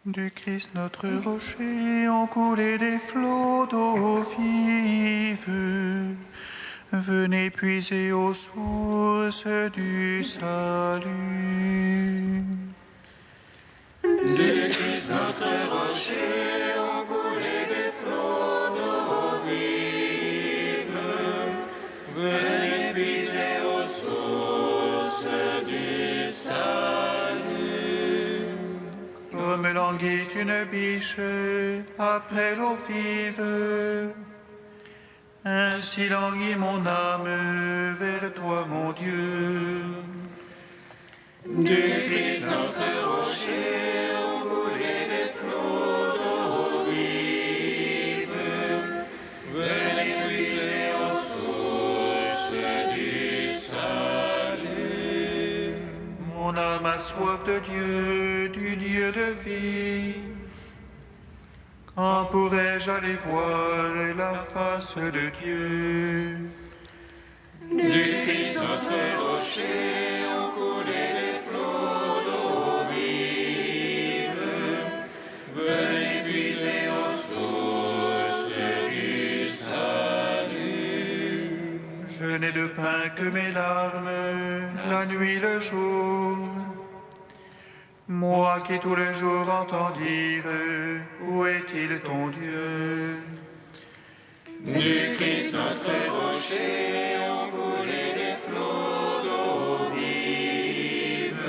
Du Christ notre rocher ont coulé des flots d'eau vive. Venez puiser aux sources du salut. Du Christ notre rocher ont coulé des flots d'eau vive. Venez puiser aux sources du salut. Comme languit une biche après l'eau vive, ainsi languit mon âme vers toi, mon Dieu. Du Christ notre rocher ont coulé des flots d'eau vive. Venez puiser aux sources du salut. Mon âme a soif de Dieu, du Dieu de vie. Quand pourrais-je aller voir la face de Dieu? Du Christ notre rocher ont coulé des flots d'eau vive. Venez puiser aux sources du salut. Je n'ai de pain que mes larmes, la nuit, le jour. Moi qui tous les jours entends dire, où est-il ton Dieu? Du Christ notre rocher ont coulé des flots d'eau vive.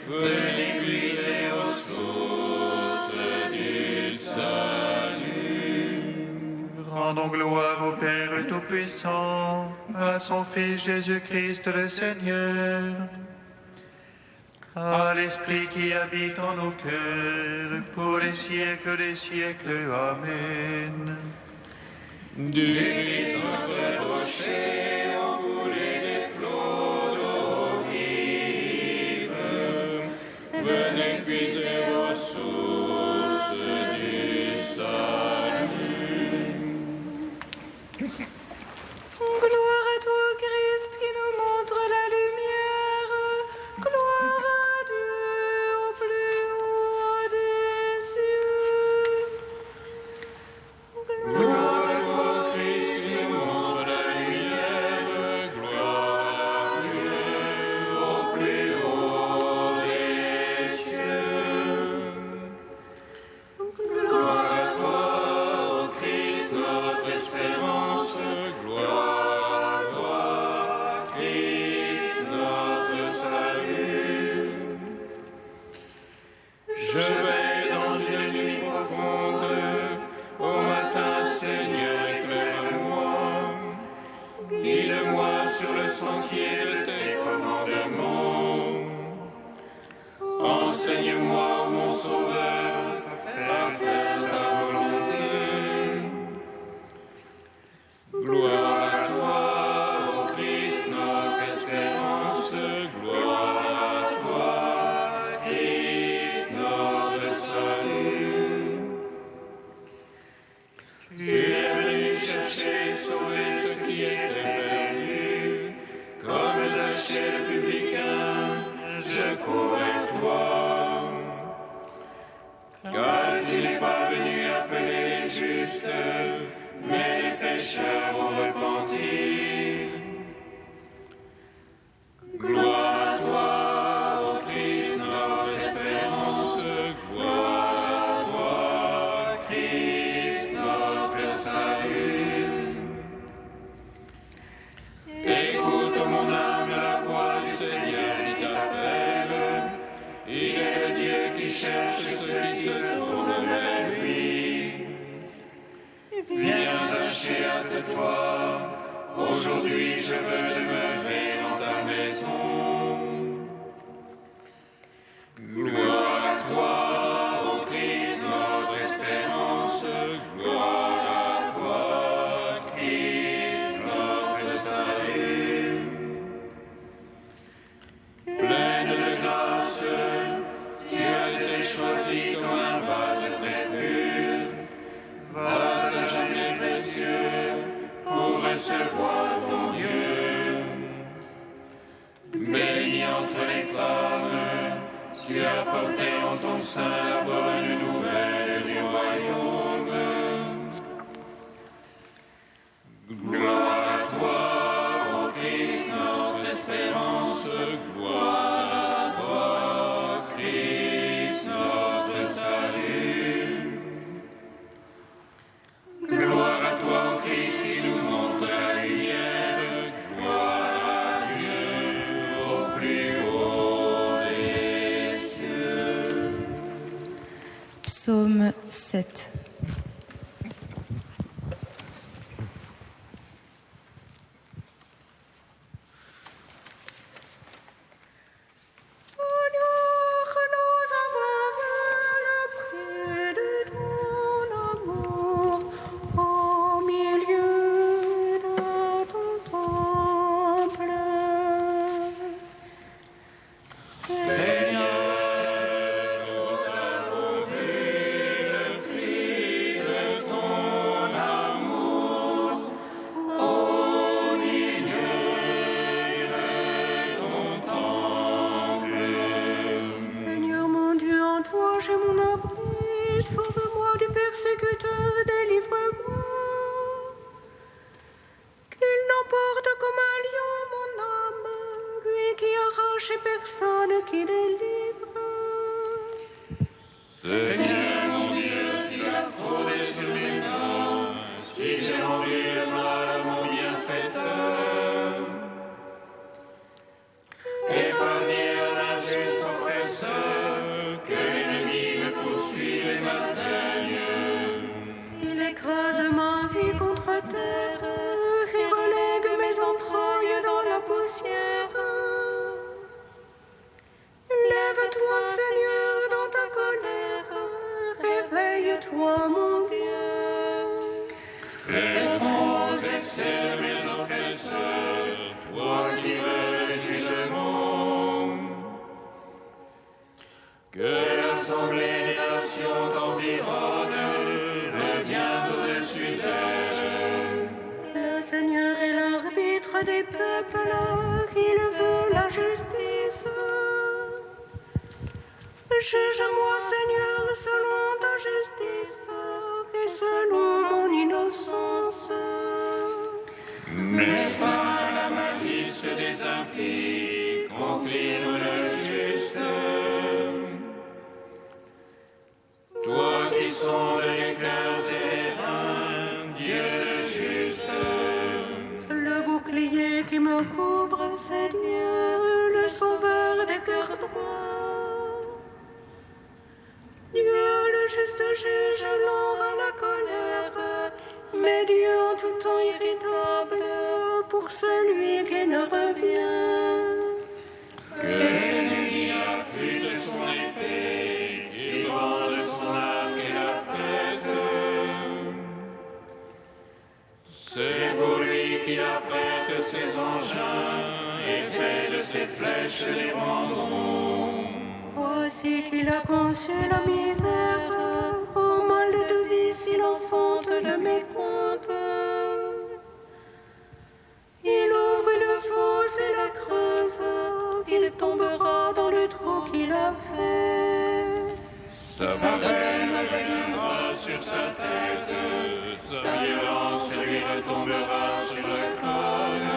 Venez puiser aux sources du salut. Rendons gloire au Père Tout-Puissant, à son Fils Jésus-Christ le Seigneur, à l'Esprit qui habite en nos cœurs, pour les siècles des siècles. Amen. Du Christ notre rocher ont coulé des flots d'eau vive. Venez puiser aux sources du salut. Gloire à toi, Christ, qui nous montre la lumière. Gloire à Dieu au plus haut des cieux. Gloire à toi, Christ, qui nous montre la lumière. Gloire à Dieu au plus haut des cieux. Gloire à toi, ô Christ, notre espérance. Gloire à toi, Christ, notre salut. Je vais dans une nuit profonde. Au matin, Seigneur, éclaire-moi. Guide-moi sur le sentier de tes commandements. Enseigne-moi, mon Sauveur, à faire ta volonté. Gloire à toi, ô Christ, notre espérance. Gloire à toi, Christ, notre salut. Tu es venu chercher et sauver ce qui était perdu. Comme Zachée le publicain, je cours vers toi. Car tu n'es pas venu appeler les justes, mais les pécheurs ont repenti. Gloire à toi, ô Christ, notre espérance. Gloire à toi, Christ, notre salut. Écoute, mon âme, la voix du Seigneur qui t'appelle. Il est le Dieu qui cherche ceux qui se tournent vers lui. Viens, Zachée, hâte-toi. Aujourd'hui, je veux demeurer dans ta maison. Gloire à toi, ô Christ, notre espérance. Gloire à toi, Christ, notre salut. Pleine de grâce, tu as été choisi comme un vase très pur, vase jamais précieux, pour recevoir ton Dieu. Béni entre les femmes, tu as porté en ton sein la bonne nouvelle du royaume. Gloire à toi, ô Christ, notre espérance, gloire à toi, Christ, notre salut. Gloire à toi, ô Christ, qui nous montre la lumière, gloire à Dieu au plus haut des cieux. Psaume 7. Seigneur mon Dieu, si la fraude est sur mes mains, si j'ai rendu le mal à mon bienfaiteur, épargnez un injuste oppresseur, que l'ennemi me poursuive et m'atteigne. Il écrase ma vie contre terre et relègue mes entrailles dans la poussière. Lève-toi, Seigneur, dans ta colère, réveille-toi, mon Dieu. Lève front aux excès de mes oppresseurs, toi qui veux le jugement. Que l'assemblée des nations t'environne, reviens au-dessus d'elle. Le Seigneur est l'arbitre des peuples, il veut la justice. Juge-moi, Seigneur, selon ta justice et selon mon innocence. Mets fin à la malice des impies, confirme le juste. Toi qui sondes les cœurs et les reins, Dieu le juste. Le bouclier qui me couvre, c'est Dieu, le sauveur des cœurs droits. Dieu, le juste juge, l'aura la colère, mais Dieu en tout temps irritable pour celui qui ne revient. Que l'ennemi affûte son épée, qu'il brande son arc et la prête. C'est pour lui qu'il apprête ses engins et fait de ses flèches des bandons. Voici qu'il a conçu la misère, au mal de vice il enfante de mes comptes. Il ouvre une fosse et la creuse, il tombera dans le trou qu'il a fait. Sa peine reviendra sur sa tête, sa violence lui retombera sur le crâne.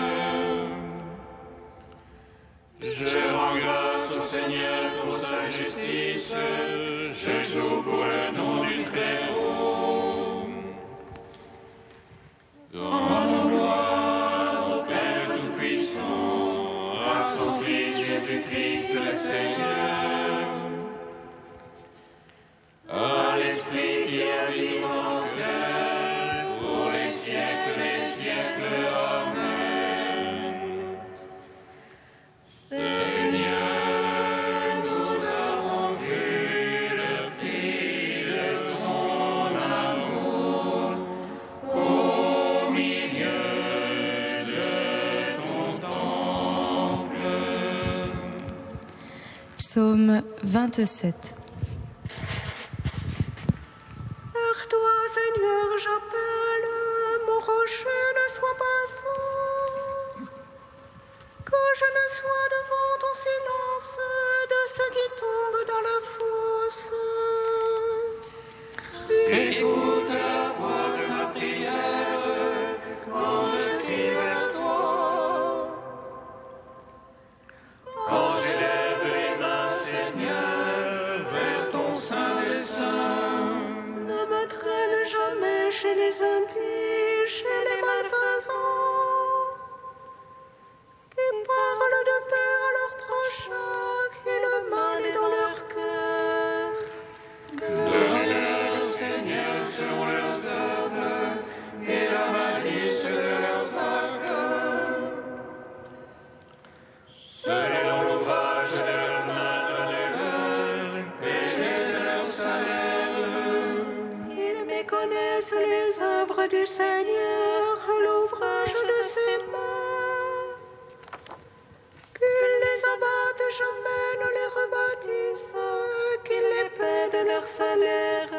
Je rends grâce au Seigneur pour sa justice, je joue pour le nom du Très-Haut. Rendons gloire au Père Tout-Puissant, à son Fils Jésus-Christ le Seigneur, à l'Esprit qui habite en cœur, pour les siècles des siècles. Amen. Seigneur, nous avons vu le prix de ton amour au milieu de ton temple. Psaume 27. Vers toi, Seigneur, j'appelle, mon rocher ne soit pas sourd. Que je ne sois devant ton silence de ceux qui tombent selon l'ouvrage de leurs mains, donne-leur et de leur salaire. Ils méconnaissent les œuvres du Seigneur, l'ouvrage de ses mains. Qu'ils les abattent jamais, ne les rebâtissent, qu'ils les paient de leur salaire.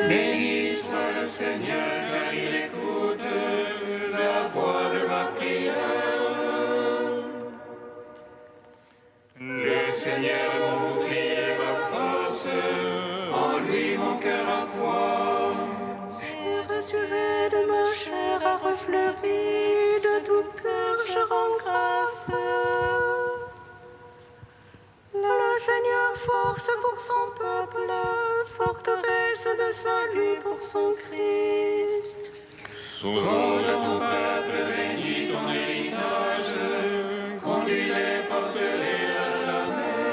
Béni soit le Seigneur, car il écoute la voix de ma prière. Le Seigneur est mon bouclier et ma force, en lui mon cœur a foi. J'ai rassuré de ma chair a refleuri, de tout cœur je rends grâce. Le Seigneur force pour son peuple, forteresse de salut pour son Christ. Sauve ton peuple, bénis ton héritage, conduis-les, porte-les à jamais.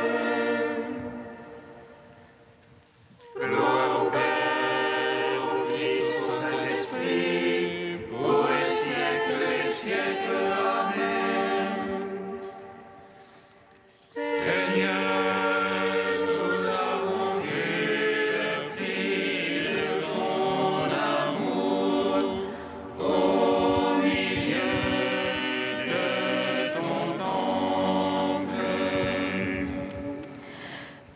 Gloire au Père, au Fils, au Saint-Esprit, pour les siècles des siècles. Amen. Seigneur, nous avons vu le prix de ton amour au milieu de ton temple.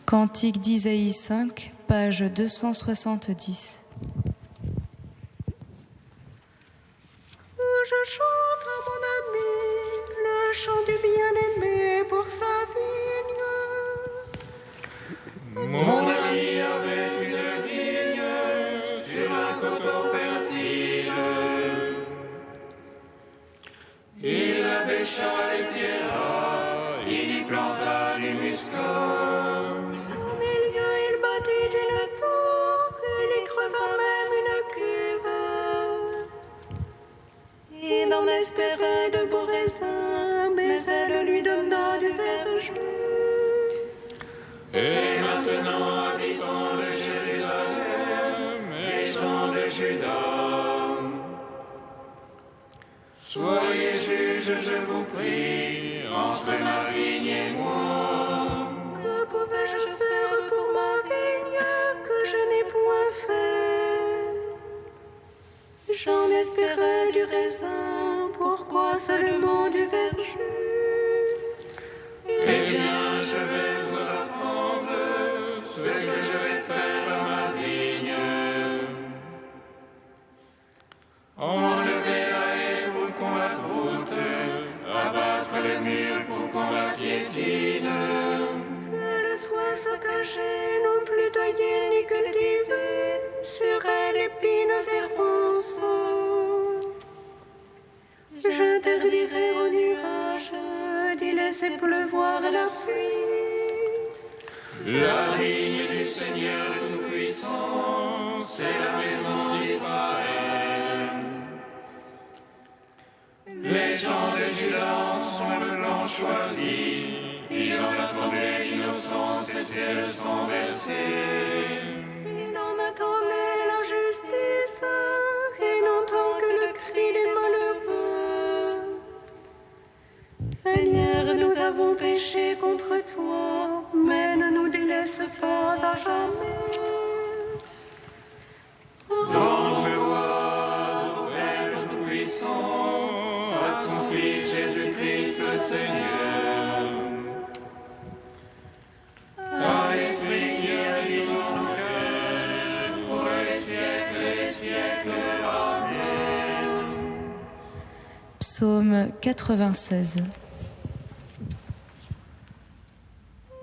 Cantique d'Isaïe 5, page 270. Je chante à mon ami le chant du bien-aimé pour sa vigne. Mon ami avait une vigne sur un coteau fertile. Il la bêcha et pierra, il y planta du muscat. Au milieu, il bâtit une tour, il y creusa même une cuve. Il en espérait de beaux raisins, mais elle lui donna du verger. Et maintenant, habitants de Jérusalem et gens de Juda, soyez juges, je vous prie, entre ma vigne et moi. Que pouvais-je faire pour ma vigne que je n'ai point fait? J'en espérais du raisin, pourquoi seulement du verger? Eh bien, je vais vous apprendre ce que je vais faire à ma vigne. Enlever la haie pour qu'on la broute, abattre le mur pour qu'on la piétine. Elle soit saccagée, non plus taillée ni cultivée, sur elle épines et ronces. J'interdirai aux nuages d'y laisser pleuvoir la pluie. La vigne du Seigneur Tout-Puissant, c'est la maison d'Israël. Les gens de Juda en sont le blanc choisi, il en attendait l'innocence et c'est le sang versé. Il en attendait la justice et n'entend que le cri des malheureux. Seigneur, nous avons péché contre toi, mais ne nous délaisse pas à jamais. Dans gloire au Père Tout-Puissant, à son Fils Jésus-Christ le Seigneur, à l'Esprit qui habite en nos cœurs, pour les siècles et les siècles. Amen. Psaume 96.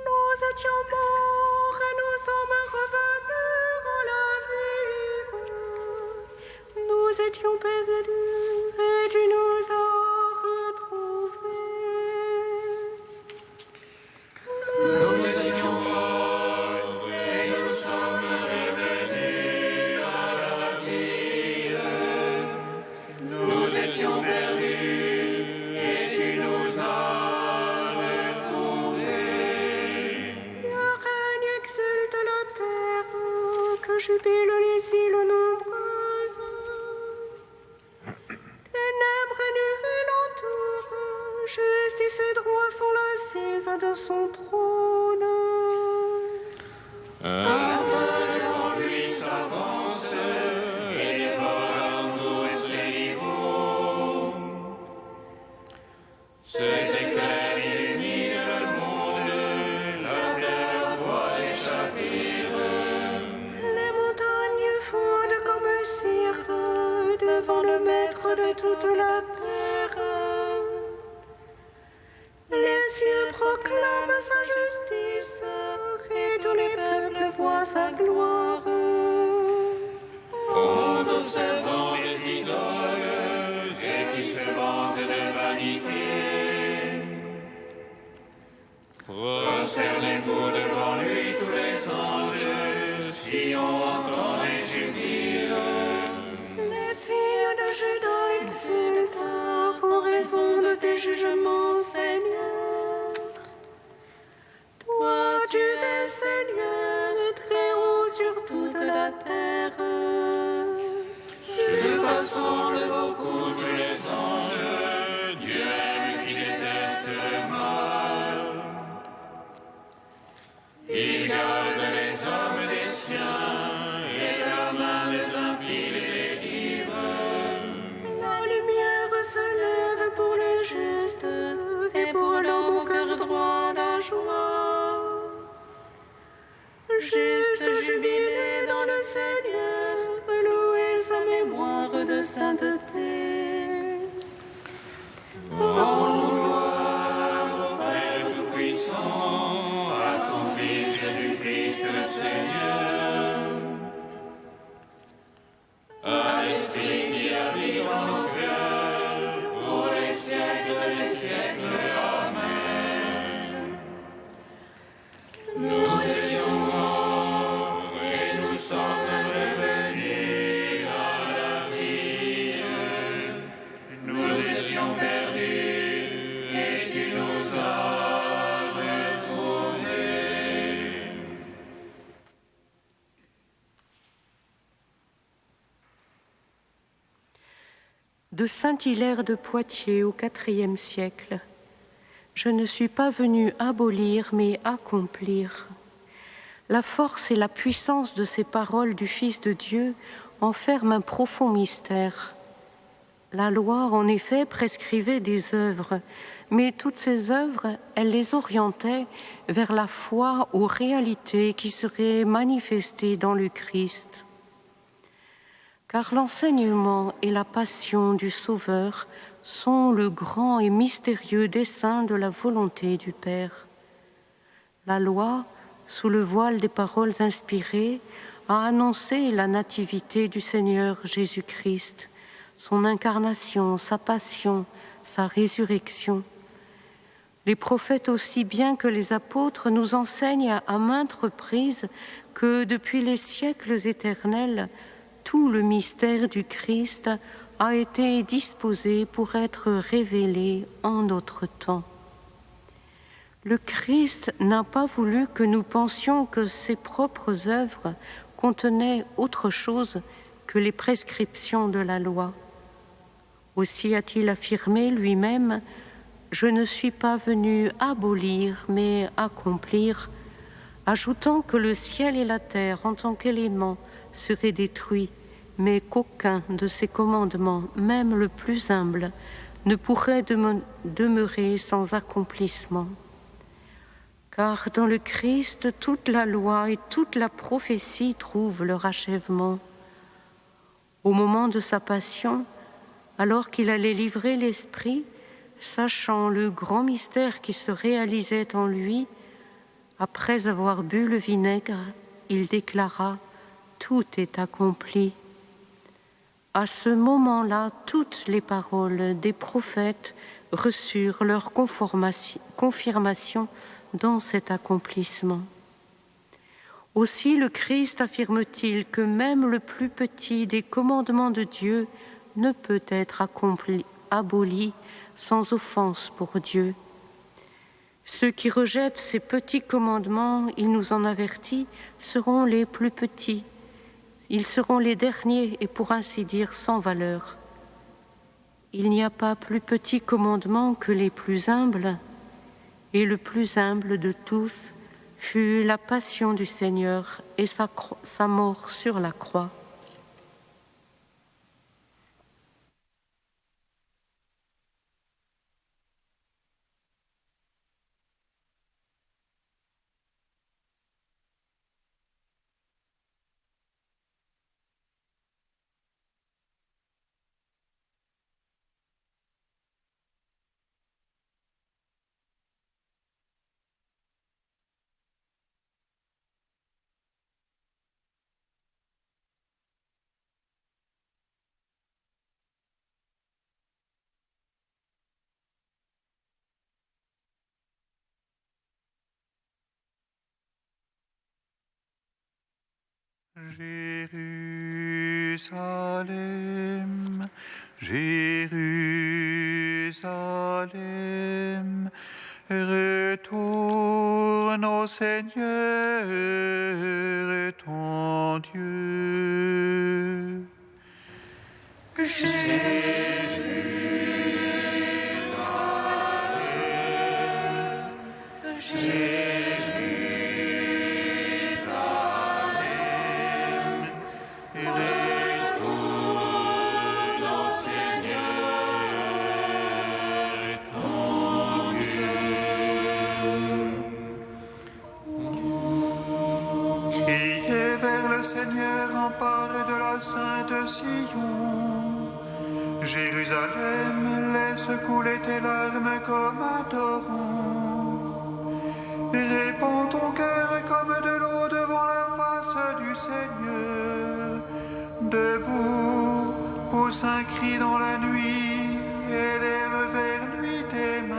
Nous étions morts et nous sommes revenus à la vie. Nous étions perdus et tu nous as retrouvés. Nous étions morts et nous sommes revenus à la vie. Nous étions perdus et tu nous as retrouvés. Le règne exulte la terre, que jubilent les îles nombreuses. Ténèbres et nuées l'entourent, justice qui ses droits sont l'assise de son trône. Un feu devant lui s'avance et dévore entoure ses niveaux. Ses éclairs illuminent le monde, la terre voit les chavirs. Les montagnes fondent comme cire devant le maître de toute la terre. Les cieux proclament sa justice et tous les peuples voient sa gloire. Honte aux servants des idoles et qui se vantent de vanité. Prosternez-vous devant lui tous les anges, si on entend les jubiles. Les filles de Juda exultent en raison de tes jugements, Seigneur. Toi, tu es Seigneur, très haut sur toute la terre. Surpassant de beaucoup tous les anges, Dieu aime qui déteste le mal. Il garde les hommes des siens et de la main des impies les délivre. La lumière se lève pour le juste et pour l'homme au cœur droit la joie. Juste jubilé dans le Seigneur, louez sa mémoire de sainteté. Rendons gloire au Père Tout-Puissant, à son Fils Jésus-Christ le Seigneur, à l'Esprit qui habite en nos cœurs, pour les siècles des siècles. Amen. Nous étions morts et nous sommes revenus à la vie. Nous étions perdus et tu nous as retrouvés. De Saint-Hilaire de Poitiers au IVe siècle. Je ne suis pas venu abolir, mais accomplir. La force et la puissance de ces paroles du Fils de Dieu enferment un profond mystère. La loi, en effet, prescrivait des œuvres, mais toutes ces œuvres, elle les orientait vers la foi aux réalités qui seraient manifestées dans le Christ. Car l'enseignement et la passion du Sauveur sont le grand et mystérieux dessein de la volonté du Père. La loi, sous le voile des paroles inspirées, a annoncé la nativité du Seigneur Jésus-Christ, son incarnation, sa passion, sa résurrection. Les prophètes aussi bien que les apôtres nous enseignent à maintes reprises que depuis les siècles éternels, tout le mystère du Christ a été disposé pour être révélé en notre temps. Le Christ n'a pas voulu que nous pensions que ses propres œuvres contenaient autre chose que les prescriptions de la loi. Aussi a-t-il affirmé lui-même « Je ne suis pas venu abolir, mais accomplir », ajoutant que le ciel et la terre en tant qu'éléments seraient détruits, mais qu'aucun de ces commandements, même le plus humble, ne pourrait demeurer sans accomplissement. Car dans le Christ, toute la loi et toute la prophétie trouvent leur achèvement. Au moment de sa passion, alors qu'il allait livrer l'Esprit, sachant le grand mystère qui se réalisait en lui, après avoir bu le vinaigre, il déclara « Tout est accompli ». À ce moment-là, toutes les paroles des prophètes reçurent leur confirmation dans cet accomplissement. Aussi le Christ affirme-t-il que même le plus petit des commandements de Dieu ne peut être aboli sans offense pour Dieu. Ceux qui rejettent ces petits commandements, il nous en avertit, seront les plus petits. Ils seront les derniers et pour ainsi dire sans valeur. il n'y a pas plus petit commandement que les plus humbles, et le plus humble de tous fut la passion du Seigneur et sa mort sur la croix. Jérusalem, Jérusalem, retourne au Seigneur ton Dieu. Seigneur, emparé de la sainte Sion. Jérusalem, laisse couler tes larmes comme un torrent. Répands ton cœur comme de l'eau devant la face du Seigneur. Debout, pousse un cri dans la nuit, élève vers lui tes mains.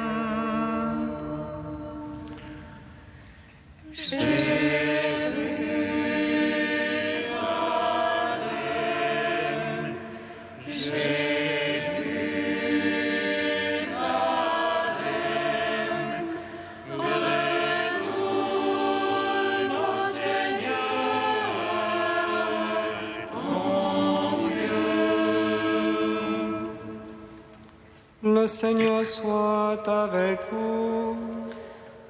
Le Seigneur soit avec vous.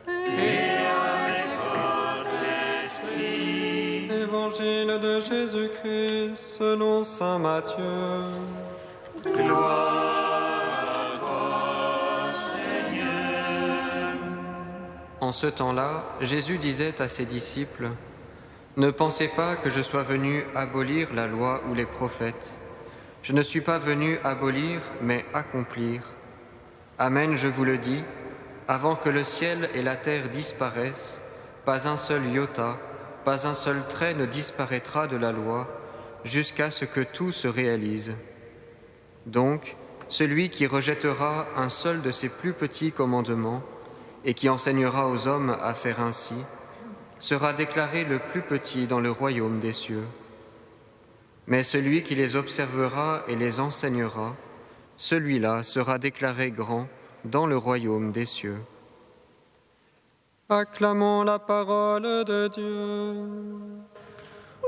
Et avec votre esprit. Évangile de Jésus-Christ selon saint Matthieu. Gloire à toi, Seigneur. En ce temps-là, Jésus disait à ses disciples : « Ne pensez pas que je sois venu abolir la loi ou les prophètes. Je ne suis pas venu abolir, mais accomplir. Amen, je vous le dis, avant que le ciel et la terre disparaissent, pas un seul iota, pas un seul trait ne disparaîtra de la loi, jusqu'à ce que tout se réalise. Donc, celui qui rejettera un seul de ces plus petits commandements et qui enseignera aux hommes à faire ainsi, sera déclaré le plus petit dans le royaume des cieux. Mais celui qui les observera et les enseignera, celui-là sera déclaré grand dans le royaume des cieux. » Acclamons la parole de Dieu.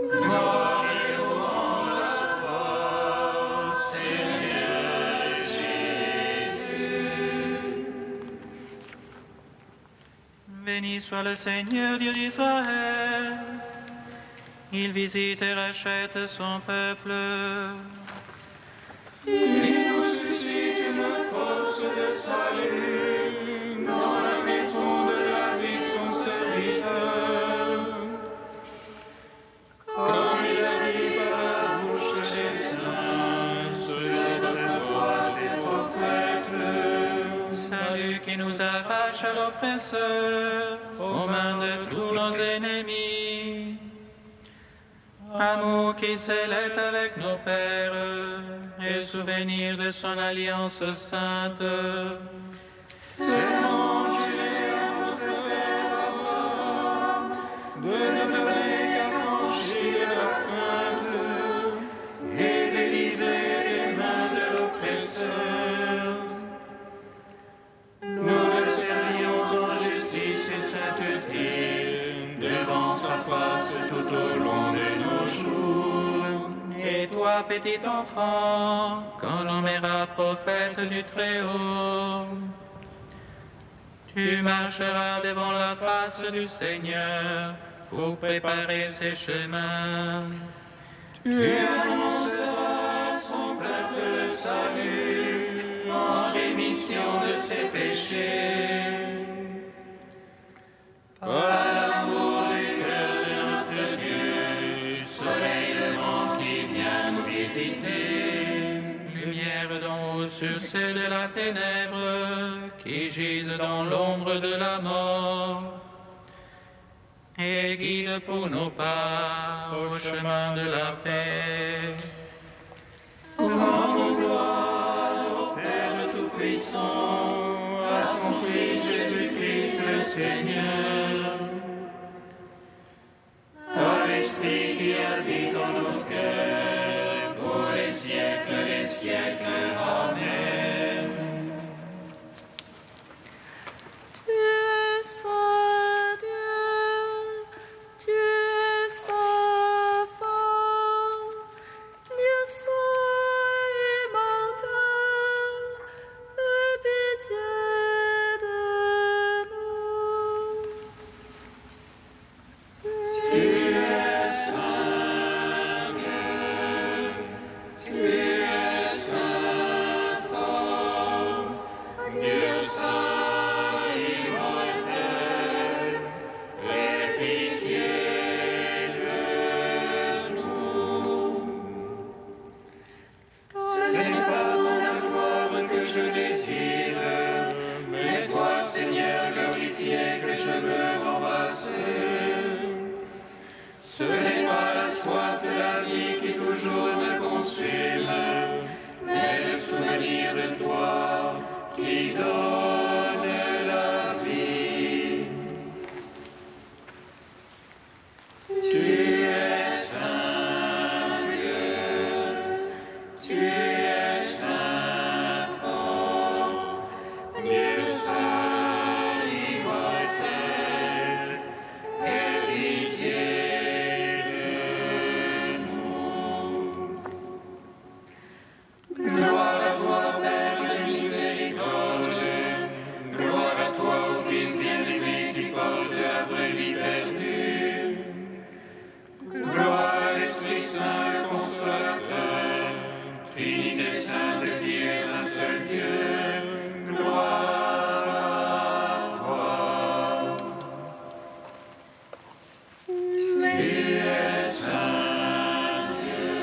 Gloire et louange à toi, Seigneur Jésus. Béni soit le Seigneur Dieu d'Israël. Il visite et rachète son peuple. Il nous suscite une force de salut dans la maison de la vie de son serviteur. Comme il a dit par la bouche des saints, sur notre foi ses prophètes. Salut qui nous arrache à l'oppresseur, aux mains de tous nos ennemis. Amour qui s'élève avec nos pères et souvenir de son alliance sainte. C'est manger à notre Père Abraham, de ne donner qu'à franchir la crainte et délivrer les mains de l'oppresseur. Nous le servions en justice et sainteté, devant sa face tout au long de nos jours. Et toi, toi, petit enfant, qu'on nommera prophète du Très-Haut. Tu marcheras devant la face du Seigneur pour préparer ses chemins. Tu annonceras son peuple salut en rémission de ses péchés. Par l'amour du cœur de notre Dieu, soleil levant qui vient nous visiter, lumière d'en haut sur ceux de la ténèbre qui gisent dans l'ombre de la mort, et guide pour nos pas au chemin de la paix. Rendons gloire au Père Tout-Puissant, à son Fils Jésus-Christ le Seigneur, à l'Esprit qui habite en nos cœurs, pour les siècles des siècles. Amen. Tu es saint Dieu, tu es saint fort, Dieu saint immortel, aie pitié de nous. Tu es saint Dieu, tu es saint fort, Dieu saint immortel, aie pitié de nous. Ce n'est pas ton gloire que je désire, mais toi, Seigneur, glorifié, que je veux embrasser. Ce n'est pas la soif de la vie qui toujours me consume, mais le souvenir de toi qui donne la vie. Tu es saint Dieu, tu es saint fort, Dieu saint immortel, aie pitié de nous. Gloire à toi, Père de miséricorde, gloire à toi, ô Fils bien-aimé qui porte la brebis perdue. Gloire à l'Esprit Saint, le Consolateur, Trinité Sainte qui est un seul Dieu. Gloire à toi. Tu es saint Dieu,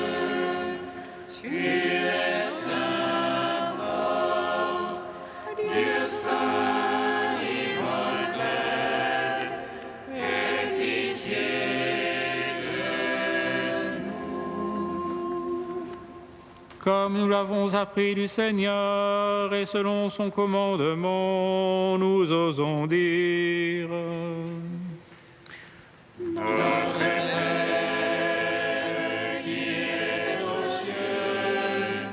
tu es saint fort, Dieu saint immortel, aie pitié de nous. Comme nous l'avons appris du Seigneur et selon son commandement, nous osons dire: Notre Père qui es aux cieux,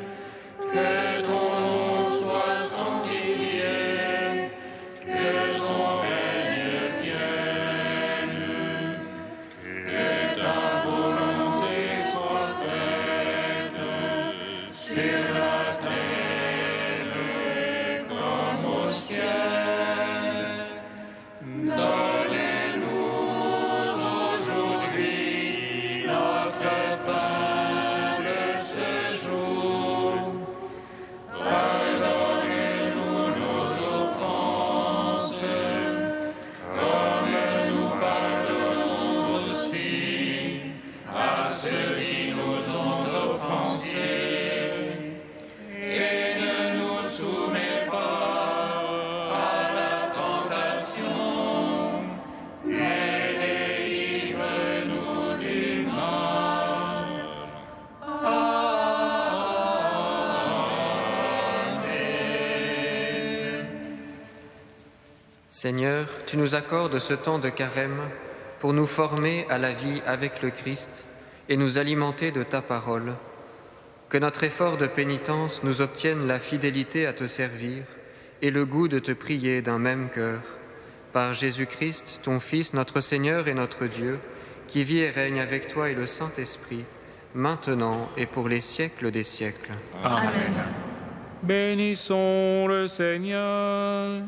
que ton nom soit sanctifié, que ton règne vienne, que ta volonté soit faite sur la terre comme au ciel. Donnez-nous aujourd'hui notre pain de ce jour. Pardonnez-nous nos offenses, comme nous pardonnons aussi à ceux qui nous ont offensés. Et ne nous soumets pas à la tentation, mais délivre-nous du mal. Amen. Seigneur, tu nous accordes ce temps de carême pour nous former à la vie avec le Christ et nous alimenter de ta parole. Que notre effort de pénitence nous obtienne la fidélité à te servir et le goût de te prier d'un même cœur. Par Jésus-Christ, ton Fils, notre Seigneur et notre Dieu, qui vit et règne avec toi et le Saint-Esprit, maintenant et pour les siècles des siècles. Amen. Bénissons le Seigneur.